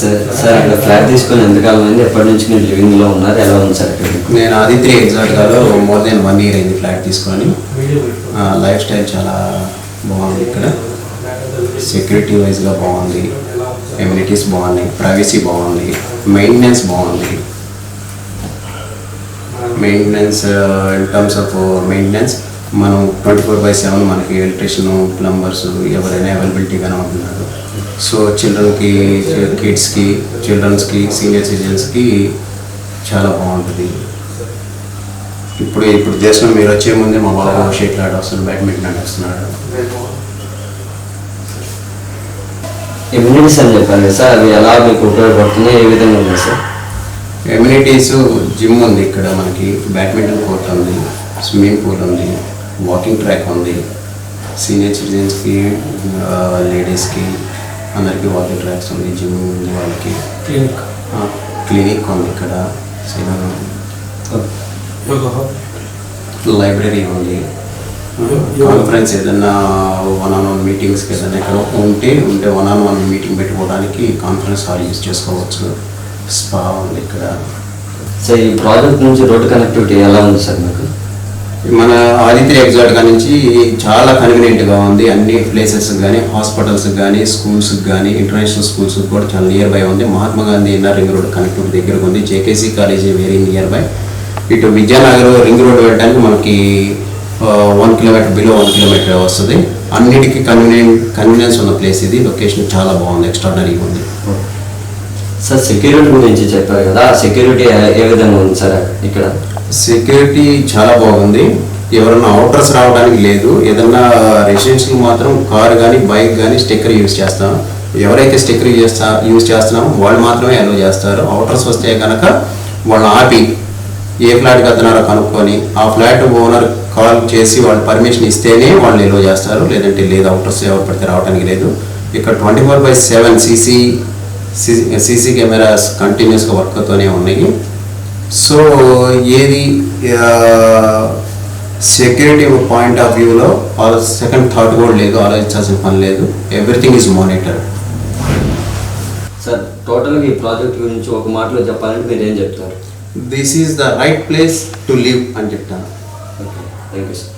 Sir అక్కడ flat తీసుకొని ఎంతకాలం అయింది, ఎప్పటి నుంచి మీరు లివింగ్లో ఉన్నారు, ఎలా ఉంది సార్ ఇక్కడ? నేను ఆదిత్య ఎగ్జాక్ట్గాలో మోర్ దెన్ 1 year అయింది ఫ్లాట్ తీసుకొని. లైఫ్ స్టైల్ చాలా బాగుంది ఇక్కడ. సెక్యూరిటీ వైజ్గా బాగుంది, ఎమ్యూనిటీస్ బాగున్నాయి, ప్రైవసీ బాగుంది, మెయింటెనెన్స్ బాగుంది. Maintenance in terms of maintenance మనం 24/7 మనకి ఎలక్ట్రీషియన్, ప్లంబర్స్ ఎవరైనా అవైలబిలిటీగానే ఉంటున్నారు. సో చిల్డ్రన్కి, కిడ్స్కి, చిల్డ్రన్స్కి, సీనియర్ సిటిజన్స్కి చాలా బాగుంటుంది. ఇప్పుడు చేసిన మీరు వచ్చే ముందే మా బాబు షటిల్ ఆట వస్తున్నాడు, బ్యాడ్మింటన్ ఆట వస్తున్నాడు. ఎమ్యూనిటీస్ అని చెప్పారు కదా సార్, అవి ఎలా మీకు ఉపయోగపడుతున్నాయి, ఏ విధంగా ఉంది సార్? ఎమ్యూనిటీస్ జిమ్ ఉంది ఇక్కడ మనకి, బ్యాడ్మింటన్ కోర్ట్ ఉంది, స్విమ్మింగ్ పూల్ ఉంది, వాకింగ్ ట్రాక్ ఉంది. సీనియర్ సిటిజన్స్కి, లేడీస్కి అందరికీ వాకింగ్ ట్రాక్స్ ఉంది, జిమ్ ఉంది, వాళ్ళకి క్లినిక్ ఉంది ఇక్కడ, లైబ్రరీ ఉంది. కాన్ఫరెన్స్ ఏదైనా 1-on-1 మీటింగ్స్కి ఏదైనా ఇక్కడ ఉంటే 1-on-1 మీటింగ్ పెట్టుకోవడానికి కాన్ఫరెన్స్ హాల్ యూజ్ చేసుకోవచ్చు. స్పా ఉంది ఇక్కడ. సార్ ఈ ప్రాజెక్ట్ నుంచి రోడ్డు కనెక్టివిటీ ఎలా ఉంది సార్ మీకు? మన ఆదిత్య ఎగ్జాక్ట్గా నుంచి చాలా కన్వీనియంట్గా ఉంది. అన్ని ప్లేసెస్ కానీ, హాస్పిటల్స్ కానీ, స్కూల్స్కి కానీ, ఇంటర్నేషనల్ స్కూల్స్ కూడా చాలా నియర్ బై ఉంది. Mahatma Gandhi inner ring road connectivity దగ్గరకు ఉంది. JKC college very near by. ఇటు విద్యానగర్ రింగ్ రోడ్ వెళ్ళడానికి మనకి 1 kilometer బిలో 1 kilometer వస్తుంది. అన్నిటికీ కన్వీనియన్స్ ఉన్న ప్లేస్ ఇది. లొకేషన్ చాలా బాగుంది, ఎక్స్ట్రాడనరీగా ఉంది. సార్ సెక్యూరిటీ గురించి చెప్పారు కదా, సెక్యూరిటీ ఏ విధంగా ఉంది సార్ ఇక్కడ? సెక్యూరిటీ చాలా బాగుంది. ఎవరైనా అవుటర్స్ రావడానికి లేదు. ఏదన్నా రెసిడెన్షియల్ మాత్రం కార్ కానీ, బైక్ కానీ స్టిక్కర్ యూజ్ చేస్తాం. ఎవరైతే స్టిక్కర్ యూజ్ చేస్తున్నామో వాళ్ళు మాత్రమే అలో చేస్తారు. అవుటర్స్ వస్తే కనుక వాళ్ళు ఆపి ఏ ఫ్లాట్కి వెళ్తున్నారో కనుక్కొని ఆ ఫ్లాట్ ఓనర్ కాల్ చేసి వాళ్ళు పర్మిషన్ ఇస్తేనే వాళ్ళు ఎలో చేస్తారు, లేదంటే లేదు. అవుటర్స్ ఎవరు పడితే రావడానికి లేదు. ఇక్కడ 24/7 సీసీ కెమెరాస్ కంటిన్యూస్గా వర్క్తోనే ఉన్నాయి. సో ఏది సెక్యూరిటీ పాయింట్ ఆఫ్ వ్యూలో సెకండ్ థాట్ కూడా లేదు, ఆలోచించాల్సిన పని లేదు. Everything is monitored. సార్ టోటల్గా ఈ ప్రాజెక్ట్ గురించి ఒక మాటలో చెప్పాలంటే మీరు ఏం చెప్తారు? This is the right place to live అని చెప్తాను. Okay, thank you sir.